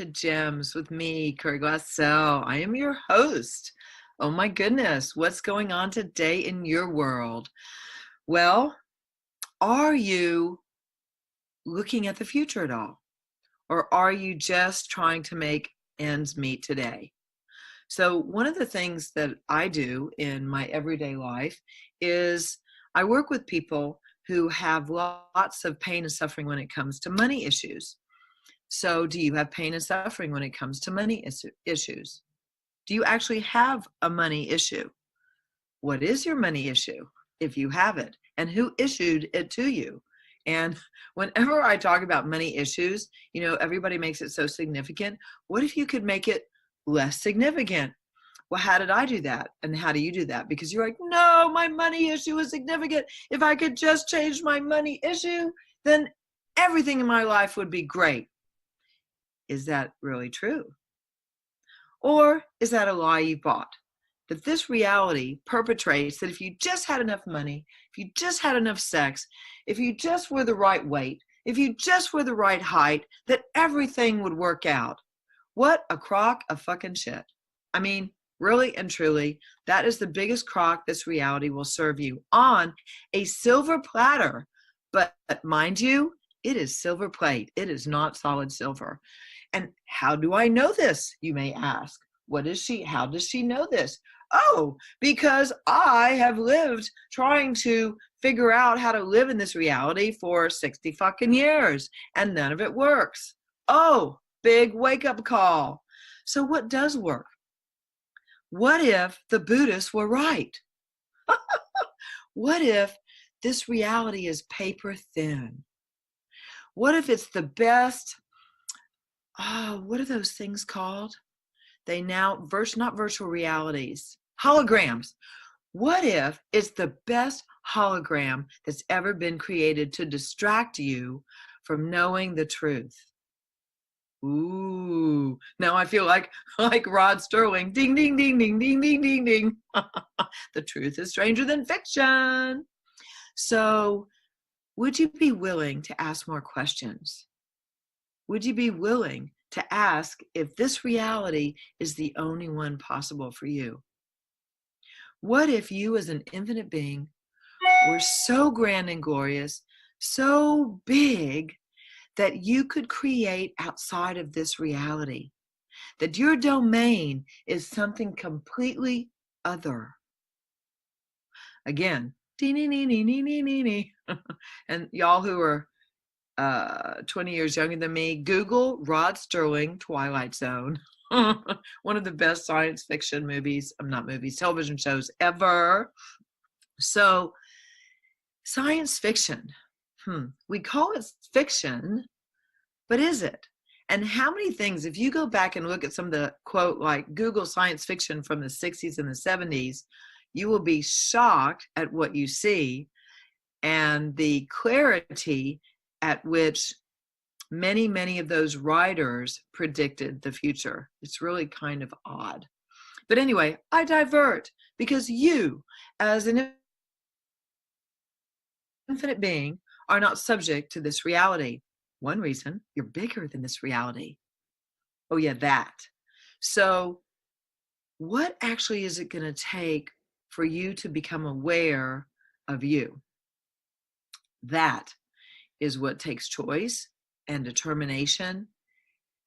to Gems with me, Curry Glassell. I am your host. Oh my goodness, what's going on today in your world? Well, are you looking at the future at all? Or are you just trying to make ends meet today? So one of the things that I do in my everyday life is I work with people who have lots of pain and suffering when it comes to money issues. So do you have pain and suffering when it comes to money issues? Do you actually have a money issue? What is your money issue if you have it? And who issued it to you? And whenever I talk about money issues, everybody makes it so significant. What if you could make it less significant? Well, how did I do that? And how do you do that? Because you're like, no, my money issue is significant. If I could just change my money issue, then everything in my life would be great. Is that really true? Or is that a lie you bought? That this reality perpetrates that if you just had enough money, if you just had enough sex, if you just were the right weight, if you just were the right height, that everything would work out. What a crock of fucking shit. I mean, really and truly, that is the biggest crock this reality will serve you on a silver platter. But mind you, it is silver plate. It is not solid silver. And how do I know this, you may ask? How does she know this? Oh, because I have lived trying to figure out how to live in this reality for 60 fucking years, and none of it works. Oh, big wake-up call. So what does work? What if the Buddhists were right? What if this reality is paper thin? What if it's the best, what are those things called? They now, not virtual realities, holograms. What if it's the best hologram that's ever been created to distract you from knowing the truth? Ooh, now I feel like Rod Sterling. Ding, ding, ding, ding, ding, ding, ding, ding. The truth is stranger than fiction. So would you be willing to ask more questions? Would you be willing to ask if this reality is the only one possible for you? What if you as an infinite being were so grand and glorious, so big, that you could create outside of this reality? That your domain is something completely other. Again, and y'all who are 20 years younger than me, Google Rod Sterling, Twilight Zone. One of the best science fiction television shows ever. So science fiction, we call it fiction, but is it? And how many things, if you go back and look at some of the quote, like Google science fiction from the 60s and the 70s, you will be shocked at what you see and the clarity at which many, many of those writers predicted the future. It's really kind of odd. But anyway, I divert because you, as an infinite being, are not subject to this reality. One reason, you're bigger than this reality. Oh yeah, that. So what actually is it going to take for you to become aware of you? That is what takes choice and determination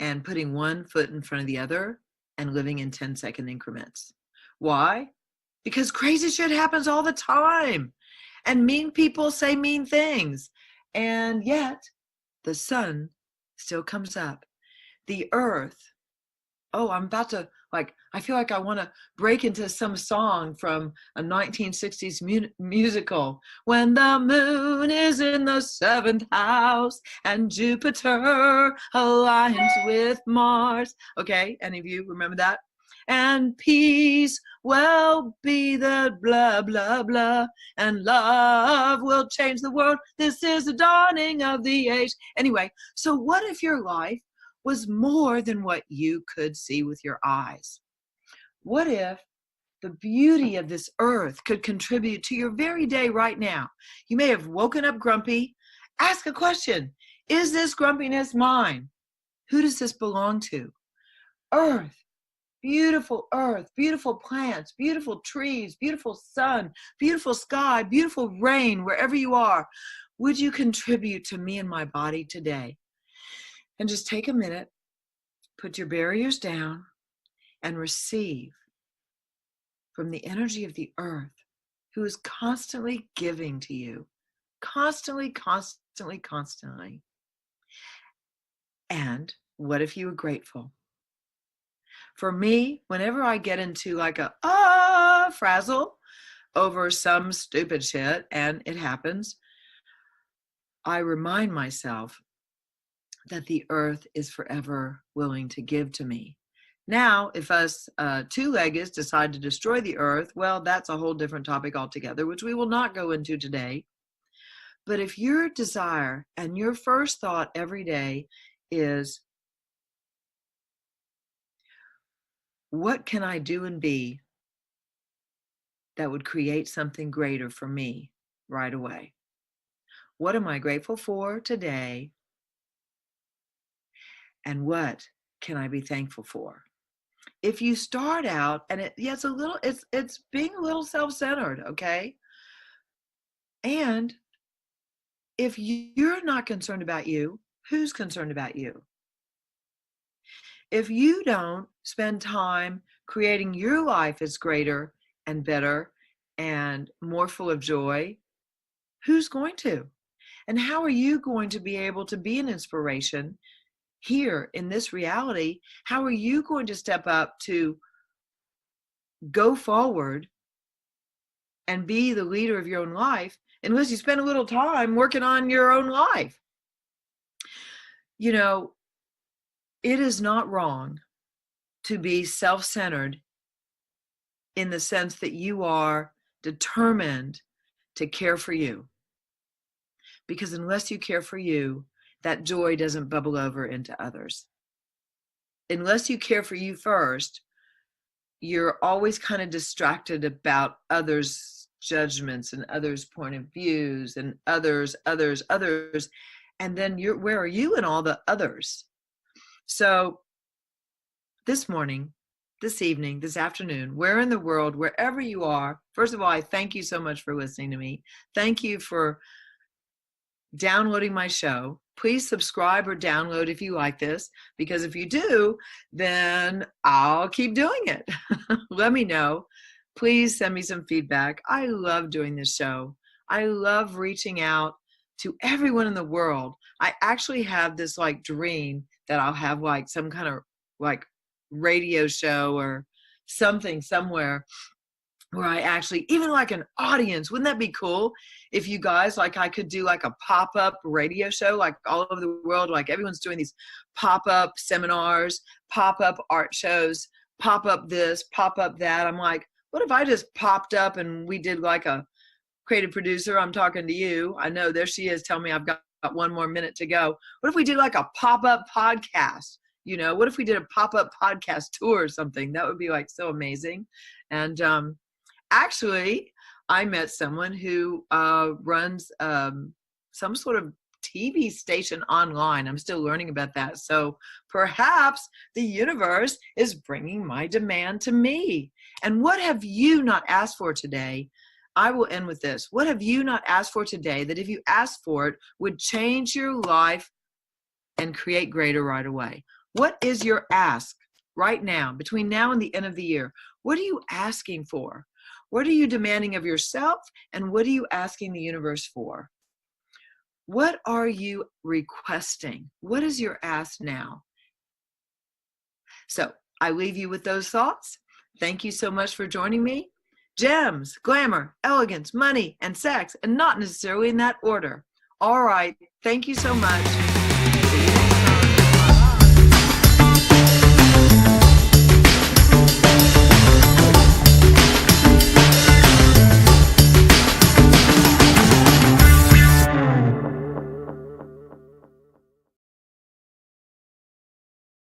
and putting one foot in front of the other and living in 10-second increments. Why? Because crazy shit happens all the time. And mean people say mean things. And yet, the sun still comes up. The earth, I'm about to, I feel like I want to break into some song from a 1960s musical. When the moon is in the 7th house and Jupiter aligns with Mars. Okay, any of you remember that? And peace will be the blah, blah, blah. And love will change the world. This is the dawning of the age. Anyway, so what if your life was more than what you could see with your eyes? What if the beauty of this earth could contribute to your very day right now? You may have woken up grumpy. Ask a question. Is this grumpiness mine? Who does this belong to? Earth, beautiful plants, beautiful trees, beautiful sun, beautiful sky, beautiful rain, wherever you are. Would you contribute to me and my body today? And just take a minute, put your barriers down, and receive from the energy of the earth, who is constantly giving to you. Constantly, constantly, constantly. And what if you were grateful? For me, whenever I get into like a frazzle over some stupid shit, and it happens, I remind myself that the earth is forever willing to give to me. Now, if us two-leggeds decide to destroy the earth, well, that's a whole different topic altogether, which we will not go into today. But if your desire and your first thought every day is, what can I do and be that would create something greater for me right away? What am I grateful for today? And what can I be thankful for? If you start out, and it's being a little self-centered, okay? And if you're not concerned about you, who's concerned about you? If you don't spend time creating your life as greater and better and more full of joy, who's going to? And how are you going to be able to be an inspiration here in this reality? How are you going to step up to go forward and be the leader of your own life unless you spend a little time working on your own life? You know, it is not wrong to be self-centered in the sense that you are determined to care for you. Because unless you care for you, that joy doesn't bubble over into others. Unless you care for you first, you're always kind of distracted about others' judgments and others' point of views and others. And then where are you in all the others? So this morning, this evening, this afternoon, where in the world, wherever you are, first of all, I thank you so much for listening to me. Thank you for downloading my show. Please subscribe or download if you like this, because if you do, then I'll keep doing it. Let me know. Please send me some feedback. I love doing this show. I love reaching out to everyone in the world. I actually have this like dream that I'll have like some kind of like radio show or something somewhere where I actually, even like an audience, wouldn't that be cool? If you guys, like I could do like a pop-up radio show, like all over the world, like everyone's doing these pop-up seminars, pop-up art shows, pop-up this, pop-up that. I'm like, what if I just popped up and we did like a creative producer? I'm talking to you. I know there she is. Tell me I've got one more minute to go. What if we did like a pop-up podcast? You know, what if we did a pop-up podcast tour or something? That would be like so amazing. And, actually, I met someone who runs some sort of TV station online. I'm still learning about that. So perhaps the universe is bringing my demand to me. And what have you not asked for today? I will end with this. What have you not asked for today that if you asked for it would change your life and create greater right away? What is your ask right now, between now and the end of the year? What are you asking for? What are you demanding of yourself, and what are you asking the universe for? What are you requesting? What is your ask now? So I leave you with those thoughts. Thank you so much for joining me. Gems, glamour, elegance, money, and sex, and not necessarily in that order. All right. Thank you so much.